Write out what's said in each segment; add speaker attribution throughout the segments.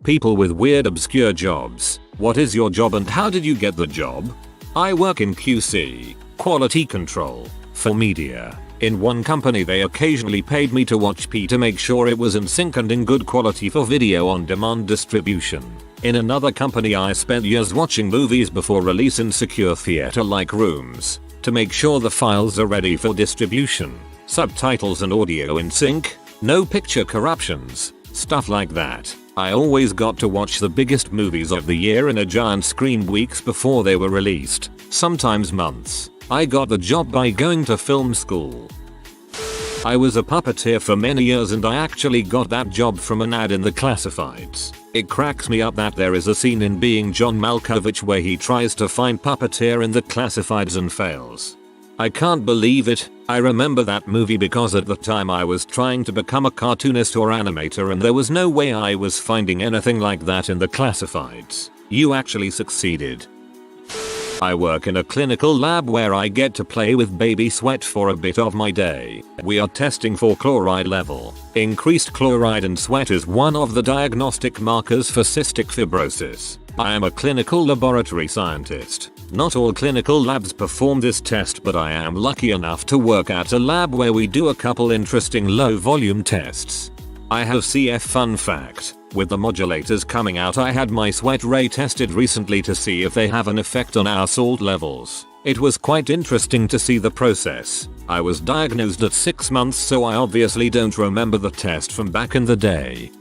Speaker 1: People with weird obscure jobs. What is your job and how did you get the job? I work in QC, quality control, for media. In one company they occasionally paid me to watch P to make sure it was in sync and in good quality for video on demand distribution. In another company I spent years watching movies before release in secure theater-like rooms to make sure the files are ready for distribution, subtitles and audio in sync, no picture corruptions, stuff like that. I always got to watch the biggest movies of the year in a giant screen weeks before they were released, sometimes months. I got the job by going to film school. I was a puppeteer for many years and I actually got that job from an ad in the classifieds. It cracks me up that there is a scene in Being John Malkovich where he tries to find puppeteer in the classifieds and fails. I can't believe it. I remember that movie because at the time I was trying to become a cartoonist or animator and there was no way I was finding anything like that in the classifieds. You actually succeeded. I work in a clinical lab where I get to play with baby sweat for a bit of my day. We are testing for chloride level. Increased chloride in sweat is one of the diagnostic markers for cystic fibrosis. I am a clinical laboratory scientist. Not all clinical labs perform this test, but I am lucky enough to work at a lab where we do a couple interesting low volume tests. I have CF fun fact. With the modulators coming out I had my sweat ray tested recently to see if they have an effect on our salt levels. It was quite interesting to see the process. I was diagnosed at 6 months so I obviously don't remember the test from back in the day.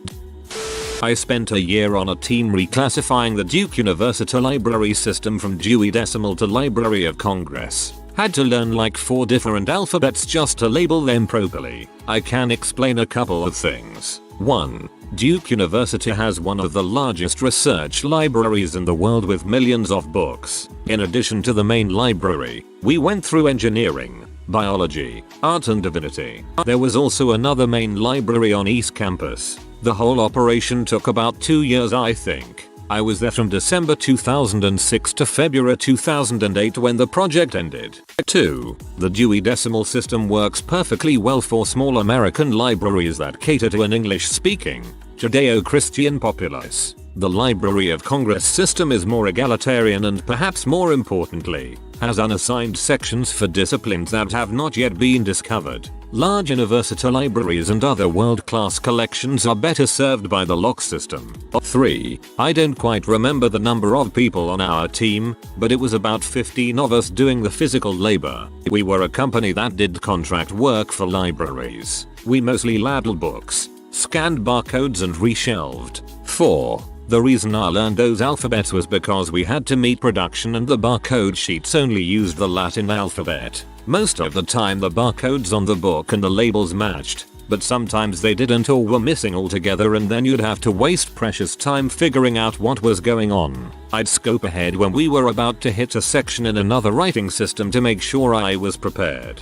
Speaker 1: I spent a year on a team reclassifying the Duke University library system from Dewey Decimal to Library of Congress. Had to learn like 4 different alphabets just to label them properly. I can explain a couple of things. 1. Duke University has one of the largest research libraries in the world with millions of books. In addition to the main library, we went through engineering, biology, art and divinity. There was also another main library on East Campus. The whole operation took about 2 years I think. I was there from December 2006 to February 2008 when the project ended. 2. The Dewey Decimal System works perfectly well for small American libraries that cater to an English-speaking, Judeo-Christian populace. The Library of Congress system is more egalitarian and perhaps more importantly, has unassigned sections for disciplines that have not yet been discovered. Large university libraries and other world-class collections are better served by the lock system. 3. I don't quite remember the number of people on our team, but it was about 15 of us doing the physical labor. We were a company that did contract work for libraries. We mostly labeled books, scanned barcodes and reshelved. 4. The reason I learned those alphabets was because we had to meet production and the barcode sheets only used the Latin alphabet. Most of the time the barcodes on the book and the labels matched, but sometimes they didn't or were missing altogether and then you'd have to waste precious time figuring out what was going on. I'd scope ahead when we were about to hit a section in another writing system to make sure I was prepared.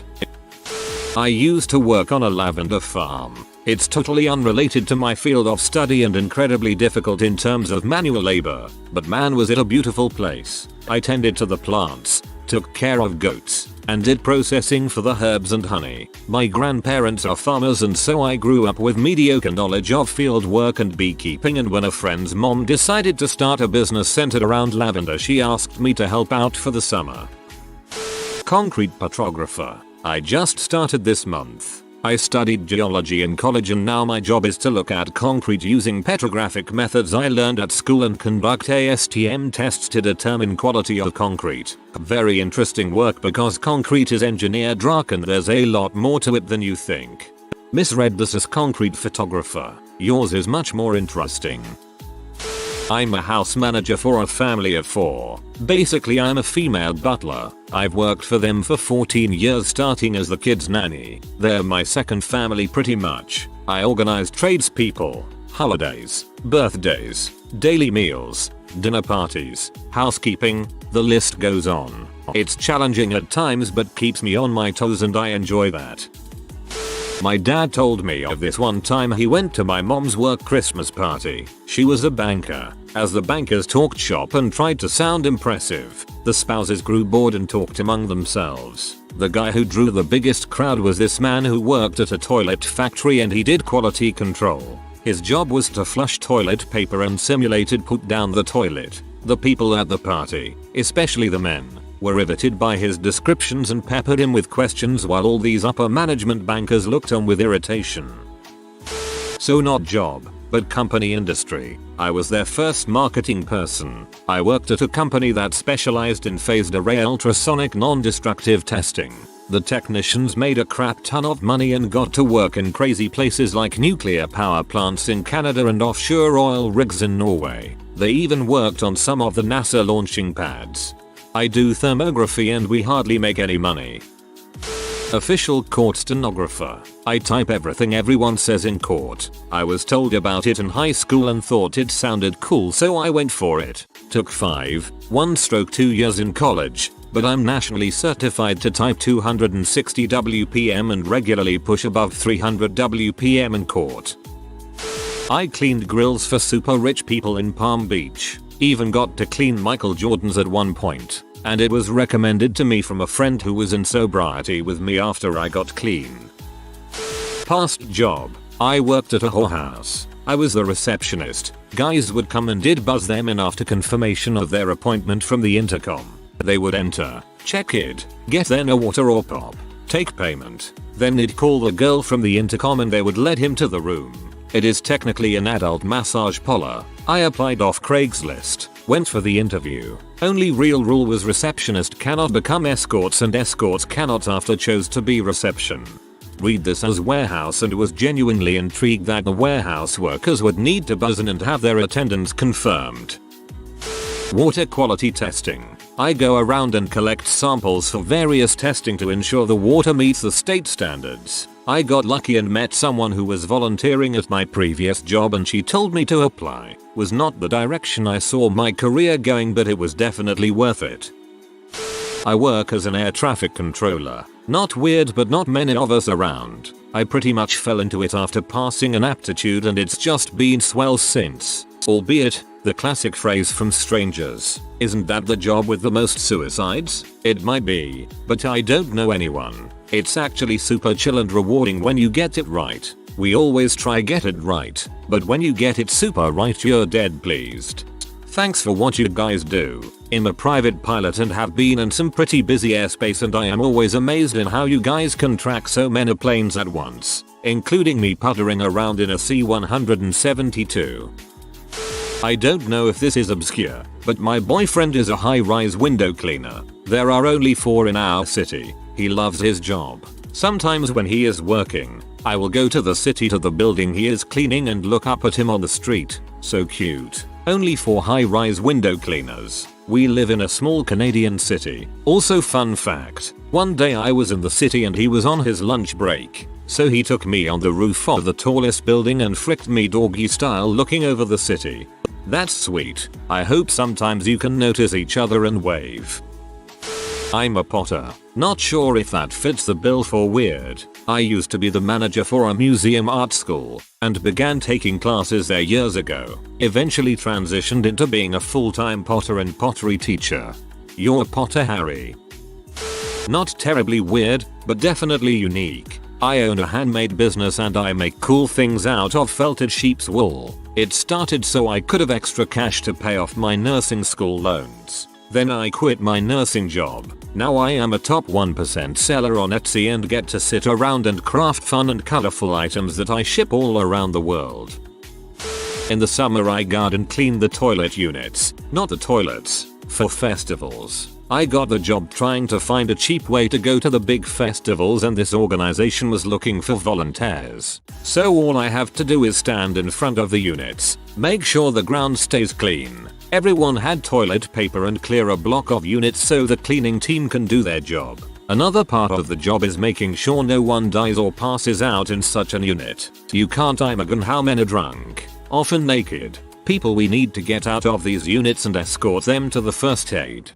Speaker 1: I used to work on a lavender farm. It's totally unrelated to my field of study and incredibly difficult in terms of manual labor, but man was it a beautiful place. I tended to the plants, took care of goats, and did processing for the herbs and honey. My grandparents are farmers and so I grew up with mediocre knowledge of field work and beekeeping, and when a friend's mom decided to start a business centered around lavender she asked me to help out for the summer. Concrete petrographer. I just started this month. I studied geology in college and now my job is to look at concrete using petrographic methods I learned at school and conduct ASTM tests to determine quality of concrete. Very interesting work because concrete is engineered rock and there's a lot more to it than you think. Misread this as concrete photographer. Yours is much more interesting. I'm a house manager for a family of 4. Basically I'm a female butler. I've worked for them for 14 years starting as the kids' nanny. They're my second family pretty much. I organize tradespeople, holidays, birthdays, daily meals, dinner parties, housekeeping, the list goes on. It's challenging at times but keeps me on my toes and I enjoy that. My dad told me of this one time he went to my mom's work Christmas party. She was a banker. As the bankers talked shop and tried to sound impressive, the spouses grew bored and talked among themselves. The guy who drew the biggest crowd was this man who worked at a toilet factory and he did quality control. His job was to flush toilet paper and simulated put down the toilet. The people at the party, especially the men, were riveted by his descriptions and peppered him with questions while all these upper management bankers looked on with irritation. So not job, but company industry. I was their first marketing person. I worked at a company that specialized in phased array ultrasonic non-destructive testing. The technicians made a crap ton of money and got to work in crazy places like nuclear power plants in Canada and offshore oil rigs in Norway. They even worked on some of the NASA launching pads. I do thermography and we hardly make any money. Official court stenographer. I type everything everyone says in court. I was told about it in high school and thought it sounded cool, so I went for it. Took 1/2 years in college, but I'm nationally certified to type 260 WPM and regularly push above 300 WPM in court. I cleaned grills for super rich people in Palm Beach. Even got to clean Michael Jordan's at one point. And it was recommended to me from a friend who was in sobriety with me after I got clean. Past job. I worked at a whorehouse. I was the receptionist. Guys would come and did buzz them in after confirmation of their appointment from the intercom. They would enter, check it, get then a water or pop, take payment. Then they'd call the girl from the intercom and they would lead him to the room. It is technically an adult massage parlor. I applied off Craigslist. Went for the interview. Only real rule was receptionist cannot become escorts and escorts cannot after chose to be reception. Read this as warehouse and was genuinely intrigued that the warehouse workers would need to buzz in and have their attendance confirmed. Water quality testing. I go around and collect samples for various testing to ensure the water meets the state standards. I got lucky and met someone who was volunteering at my previous job and she told me to apply. Was not the direction I saw my career going, but it was definitely worth it. I work as an air traffic controller. Not weird, but not many of us around. I pretty much fell into it after passing an aptitude and it's just been swell since. Albeit, the classic phrase from strangers, isn't that the job with the most suicides? It might be, but I don't know anyone. It's actually super chill and rewarding when you get it right. We always try get it right, but when you get it super right you're dead pleased. Thanks for what you guys do. I'm a private pilot and have been in some pretty busy airspace and I am always amazed in how you guys can track so many planes at once, including me puttering around in a C-172. I don't know if this is obscure, but my boyfriend is a high-rise window cleaner. There are only 4 in our city. He loves his job. Sometimes when he is working, I will go to the city to the building he is cleaning and look up at him on the street. So cute. Only 4 high-rise window cleaners. We live in a small Canadian city. Also fun fact, one day I was in the city and he was on his lunch break. So he took me on the roof of the tallest building and flicked me doggy style looking over the city. That's sweet. I hope sometimes you can notice each other and wave. I'm a potter. Not sure if that fits the bill for weird. I used to be the manager for a museum art school and began taking classes there years ago. Eventually transitioned into being a full-time potter and pottery teacher. You're a potter, Harry. Not terribly weird, but definitely unique. I own a handmade business and I make cool things out of felted sheep's wool. It started so I could have extra cash to pay off my nursing school loans. Then I quit my nursing job. Now I am a top 1% seller on Etsy and get to sit around and craft fun and colorful items that I ship all around the world. In the summer I garden clean the toilet units, not the toilets, for festivals. I got the job trying to find a cheap way to go to the big festivals and this organization was looking for volunteers. So all I have to do is stand in front of the units, make sure the ground stays clean. Everyone had toilet paper and clear a block of units so the cleaning team can do their job. Another part of the job is making sure no one dies or passes out in such an unit. You can't imagine how many drunk, often naked, people we need to get out of these units and escort them to the first aid.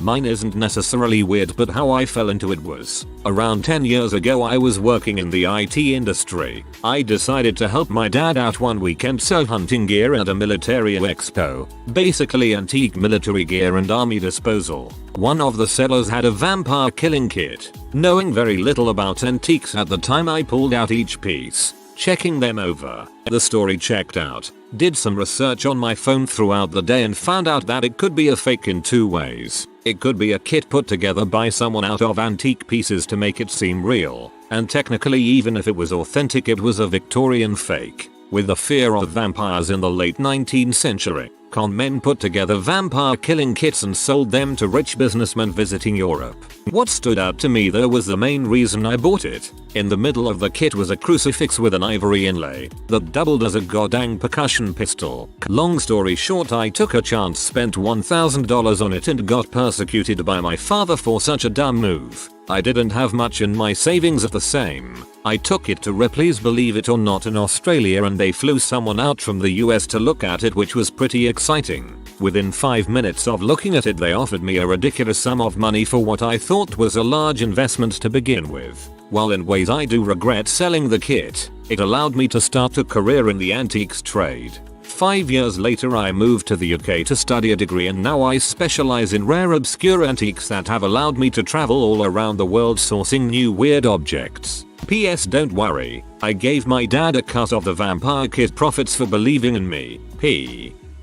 Speaker 1: Mine isn't necessarily weird, but how I fell into it was, around 10 years ago I was working in the IT industry. I decided to help my dad out one weekend sell hunting gear at a military expo. Basically antique military gear and army disposal. One of the sellers had a vampire killing kit. Knowing very little about antiques at the time, I pulled out each piece, checking them over. The story checked out. Did some research on my phone throughout the day and found out that it could be a fake in two ways. It could be a kit put together by someone out of antique pieces to make it seem real. And technically, even if it was authentic, it was a Victorian fake. With the fear of vampires in the late 19th century, con men put together vampire killing kits and sold them to rich businessmen visiting Europe. What stood out to me though was the main reason I bought it. In the middle of the kit was a crucifix with an ivory inlay that doubled as a goddamn percussion pistol. Long story short, I took a chance, spent $1,000 on it and got persecuted by my father for such a dumb move. I didn't have much in my savings at the same. I took it to Ripley's, believe it or not, in Australia, and they flew someone out from the US to look at it, which was pretty exciting. Within 5 minutes of looking at it, they offered me a ridiculous sum of money for what I thought was a large investment to begin with. While in ways I do regret selling the kit, it allowed me to start a career in the antiques trade. 5 years later I moved to the UK to study a degree, and now I specialize in rare obscure antiques that have allowed me to travel all around the world sourcing new weird objects. PS, don't worry, I gave my dad a cut of the vampire kit profits for believing in me.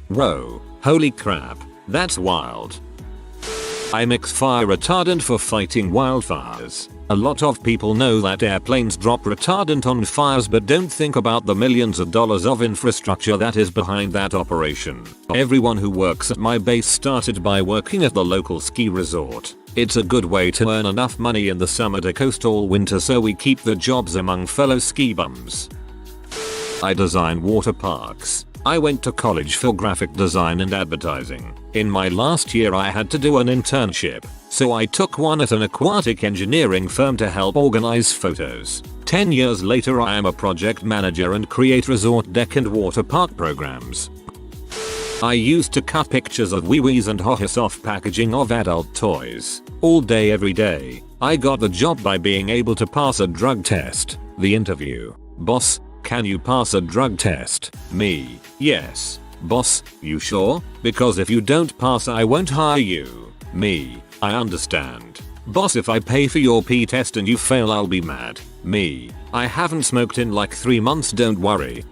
Speaker 1: Whoa, holy crap, that's wild. I mix fire retardant for fighting wildfires. A lot of people know that airplanes drop retardant on fires but don't think about the millions of dollars of infrastructure that is behind that operation. Everyone who works at my base started by working at the local ski resort. It's a good way to earn enough money in the summer to coast all winter, so we keep the jobs among fellow ski bums. I design water parks. I went to college for graphic design and advertising. In my last year I had to do an internship, so I took one at an aquatic engineering firm to help organize photos. 10 years later I am a project manager and create resort deck and water park programs. I used to cut pictures of wee-wees and hohis off packaging of adult toys. All day every day. I got the job by being able to pass a drug test. The interview. Boss, can you pass a drug test? Me. Yes. Boss, you sure? Because if you don't pass I won't hire you. Me. I understand. Boss, if I pay for your pee test and you fail I'll be mad. Me. I haven't smoked in like 3 months, don't worry.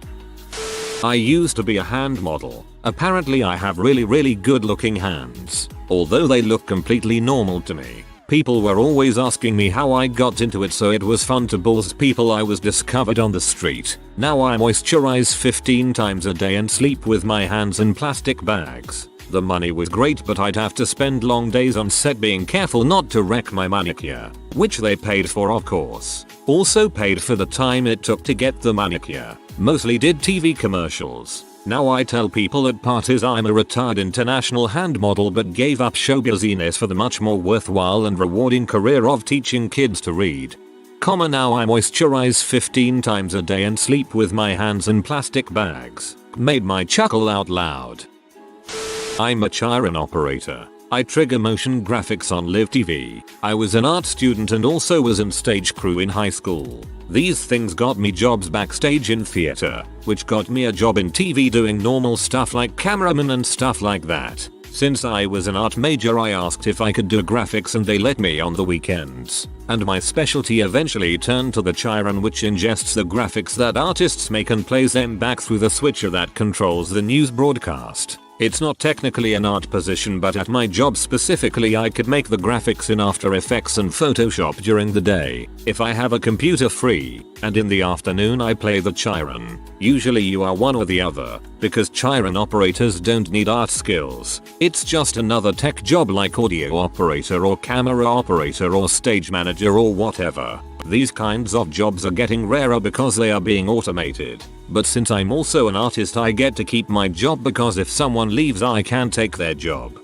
Speaker 1: I used to be a hand model. Apparently I have really good looking hands. Although they look completely normal to me. People were always asking me how I got into it, so it was fun to bulls people. I was discovered on the street. Now I moisturize 15 times a day and sleep with my hands in plastic bags. The money was great, but I'd have to spend long days on set being careful not to wreck my manicure. Which they paid for, of course. Also paid for the time it took to get the manicure. Mostly did TV commercials. Now I tell people at parties I'm a retired international hand model, but gave up showbusiness for the much more worthwhile and rewarding career of teaching kids to read. Now I moisturize 15 times a day and sleep with my hands in plastic bags. Made my chuckle out loud. I'm a chyron operator. I trigger motion graphics on Live TV. I was an art student and also was in stage crew in high school. These things got me jobs backstage in theater, which got me a job in TV doing normal stuff like cameraman and stuff like that. Since I was an art major I asked if I could do graphics and they let me on the weekends. And my specialty eventually turned to the chyron, which ingests the graphics that artists make and plays them back through the switcher that controls the news broadcast. It's not technically an art position, but at my job specifically I could make the graphics in After Effects and Photoshop during the day, if I have a computer free, and in the afternoon I play the chyron. Usually you are one or the other, because chyron operators don't need art skills. It's just another tech job like audio operator or camera operator or stage manager or whatever. These kinds of jobs are getting rarer because they are being automated. But since I'm also an artist I get to keep my job, because if someone leaves I can take their job.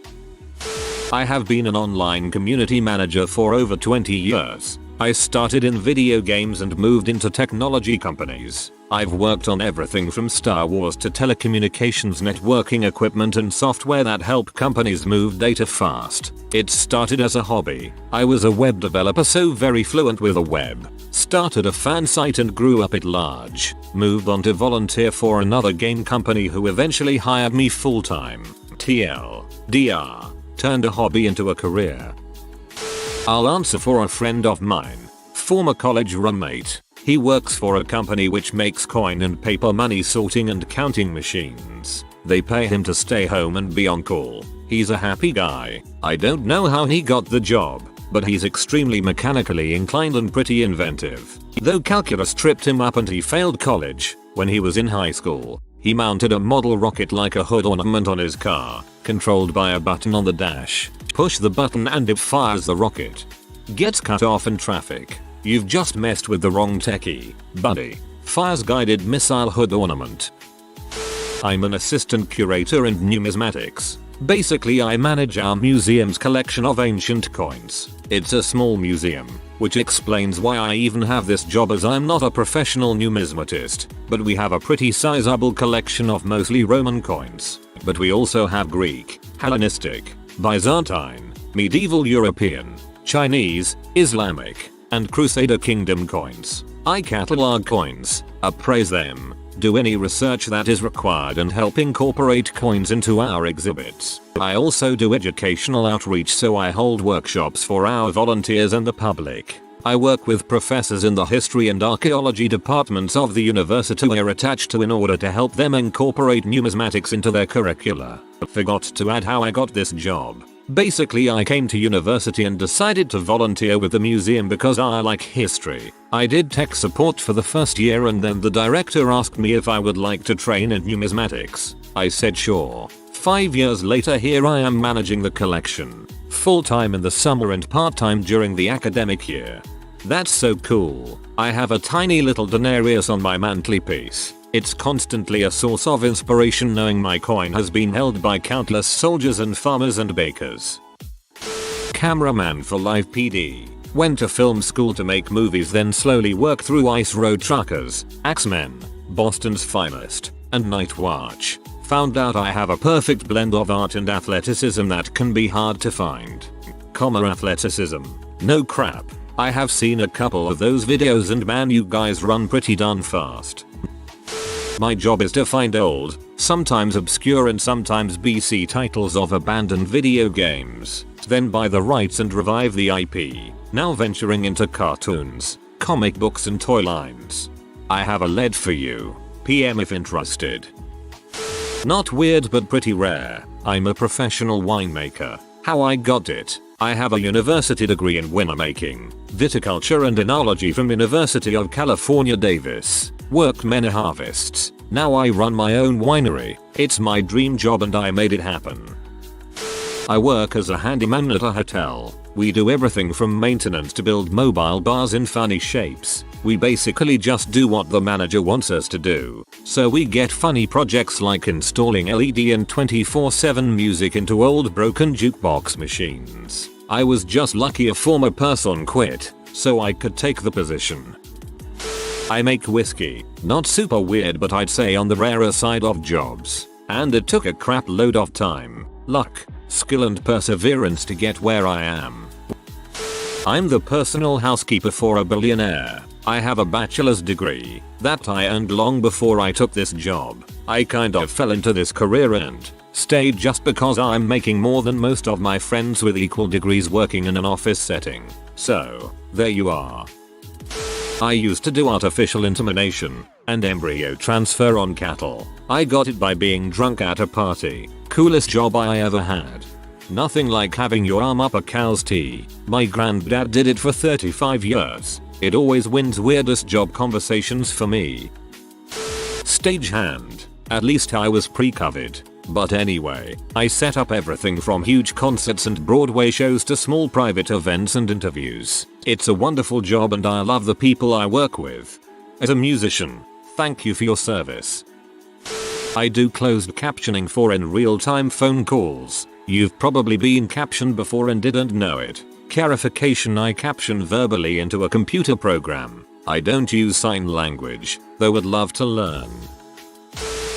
Speaker 1: I have been an online community manager for over 20 years. I started in video games and moved into technology companies. I've worked on everything from Star Wars to telecommunications networking equipment and software that help companies move data fast. It started as a hobby. I was a web developer, so very fluent with the web. Started a fan site and grew up at large. Moved on to volunteer for another game company who eventually hired me full time. TLDR. Turned a hobby into a career. I'll answer for a friend of mine. Former college roommate. He works for a company which makes coin and paper money sorting and counting machines. They pay him to stay home and be on call. He's a happy guy. I don't know how he got the job, but he's extremely mechanically inclined and pretty inventive. Though calculus tripped him up and he failed college, when he was in high school, he mounted a model rocket like a hood ornament on his car, controlled by a button on the dash. Push the button and it fires the rocket. Gets cut off in traffic. You've just messed with the wrong techie, buddy. Fires guided missile hood ornament. I'm an assistant curator in numismatics. Basically I manage our museum's collection of ancient coins. It's a small museum, which explains why I even have this job as I'm not a professional numismatist, but we have a pretty sizable collection of mostly Roman coins. But we also have Greek, Hellenistic, Byzantine, medieval European, Chinese, Islamic, and Crusader Kingdom coins. I catalog coins, appraise them, do any research that is required and help incorporate coins into our exhibits. I also do educational outreach, so I hold workshops for our volunteers and the public. I work with professors in the history and archaeology departments of the university we're attached to in order to help them incorporate numismatics into their curricula. Forgot to add how I got this job. Basically I came to university and decided to volunteer with the museum because I like history. I did tech support for the first year and then the director asked me if I would like to train in numismatics. I said sure. 5 years later here I am managing the collection. Full-time in the summer and part-time during the academic year. That's so cool. I have a tiny little denarius on my mantelpiece. It's constantly a source of inspiration knowing my coin has been held by countless soldiers and farmers and bakers. Cameraman for Live PD. Went to film school to make movies, then slowly worked through Ice Road Truckers, Axemen, Boston's Finest, and Night Watch. Found out I have a perfect blend of art and athleticism that can be hard to find. Athleticism. No crap. I have seen a couple of those videos and man, you guys run pretty darn fast. My job is to find old, sometimes obscure and sometimes BC titles of abandoned video games, then buy the rights and revive the IP, now venturing into cartoons, comic books and toy lines. I have a lead for you. PM if interested. Not weird but pretty rare. I'm a professional winemaker. How I got it? I have a university degree in winemaking, viticulture and enology from University of California, Davis. Worked many harvests. Now I run my own winery. It's my dream job and I made it happen. I work as a handyman at a hotel. We do everything from maintenance to build mobile bars in funny shapes. We basically just do what the manager wants us to do. So we get funny projects like installing LED and 24/7 music into old broken jukebox machines. I was just lucky a former person quit, so I could take the position. I make whiskey. Not super weird, but I'd say on the rarer side of jobs. And it took a crap load of time, luck, skill and perseverance to get where I am. I'm the personal housekeeper for a billionaire. I have a bachelor's degree that I earned long before I took this job. I kind of fell into this career and stayed just because I'm making more than most of my friends with equal degrees working in an office setting. So, there you are. I used to do artificial insemination and embryo transfer on cattle. I got it by being drunk at a party. Coolest job I ever had. Nothing like having your arm up a cow's tea. My granddad did it for 35 years. It always wins weirdest job conversations for me. Stagehand. At least I was pre-COVID. But anyway, I set up everything from huge concerts and Broadway shows to small private events and interviews. It's a wonderful job and I love the people I work with. As a musician, thank you for your service. I do closed captioning for in real-time phone calls. You've probably been captioned before and didn't know it. Clarification: I caption verbally into a computer program. I don't use sign language, though would love to learn.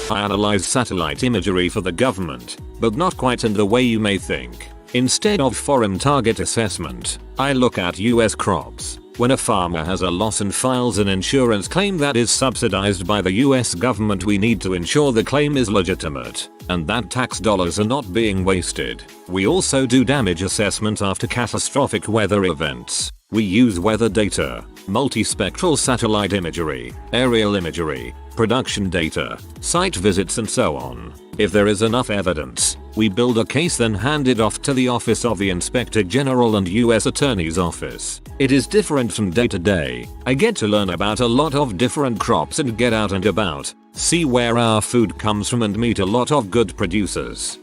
Speaker 1: I analyze satellite imagery for the government, but not quite in the way you may think. Instead of foreign target assessment, I look at US crops. When a farmer has a loss and files an insurance claim that is subsidized by the US government, we need to ensure the claim is legitimate and that tax dollars are not being wasted. We also do damage assessment after catastrophic weather events. We use weather data, multispectral satellite imagery, aerial imagery, production data, site visits and so on. If there is enough evidence, we build a case then hand it off to the Office of the Inspector General and US Attorney's Office. It is different from day to day. I get to learn about a lot of different crops and get out and about, see where our food comes from and meet a lot of good producers.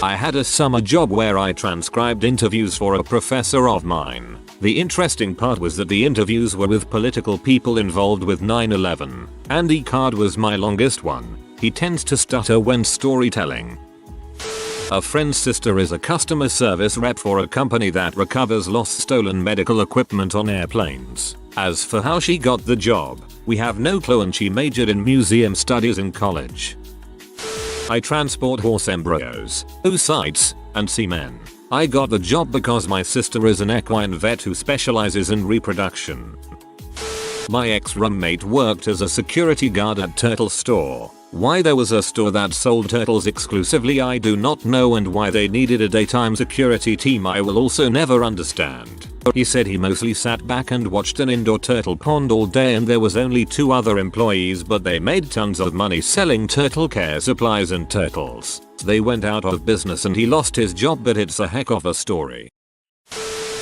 Speaker 1: I had a summer job where I transcribed interviews for a professor of mine. The interesting part was that the interviews were with political people involved with 9/11. Andy Card was my longest one. He tends to stutter when storytelling. A friend's sister is a customer service rep for a company that recovers lost stolen medical equipment on airplanes. As for how she got the job, we have no clue, and she majored in museum studies in college. I transport horse embryos, oocytes, and semen. I got the job because my sister is an equine vet who specializes in reproduction. My ex-roommate worked as a security guard at turtle store. Why there was a store that sold turtles exclusively I do not know, and why they needed a daytime security team I will also never understand. He said he mostly sat back and watched an indoor turtle pond all day, and there was only 2 other employees, but they made tons of money selling turtle care supplies and turtles. They went out of business and he lost his job, but it's a heck of a story.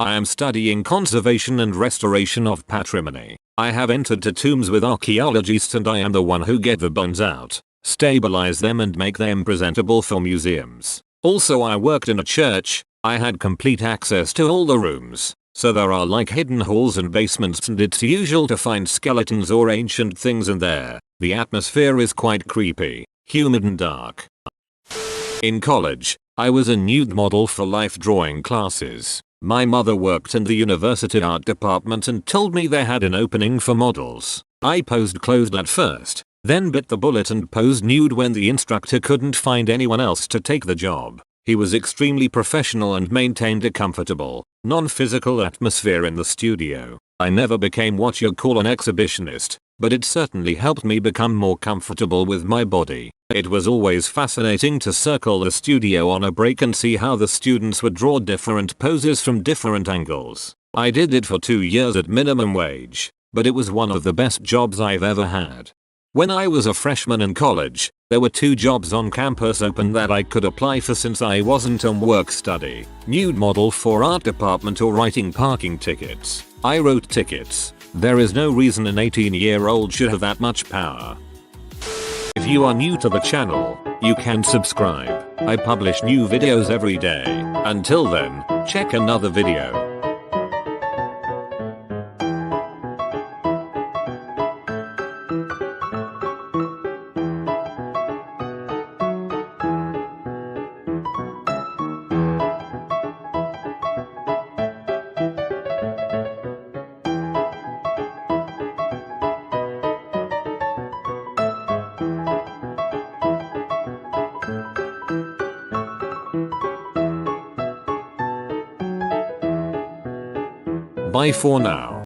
Speaker 1: I am studying conservation and restoration of patrimony. I have entered to tombs with archaeologists and I am the one who get the bones out, stabilize them and make them presentable for museums. Also, I worked in a church. I had complete access to all the rooms. So there are like hidden halls and basements, and it's usual to find skeletons or ancient things in there. The atmosphere is quite creepy, humid and dark. In college, I was a nude model for life drawing classes. My mother worked in the university art department and told me they had an opening for models. I posed clothed at first, then bit the bullet and posed nude when the instructor couldn't find anyone else to take the job. He was extremely professional and maintained a comfortable, non-physical atmosphere in the studio. I never became what you'd call an exhibitionist, but it certainly helped me become more comfortable with my body. It was always fascinating to circle the studio on a break and see how the students would draw different poses from different angles. I did it for 2 years at minimum wage, but it was one of the best jobs I've ever had. When I was a freshman in college, there were 2 jobs on campus open that I could apply for since I wasn't on work study. Nude model for art department or writing parking tickets. I wrote tickets. There is no reason an 18-year-old should have that much power. If you are new to the channel, you can subscribe. I publish new videos every day. Until then, check another video. Bye for now.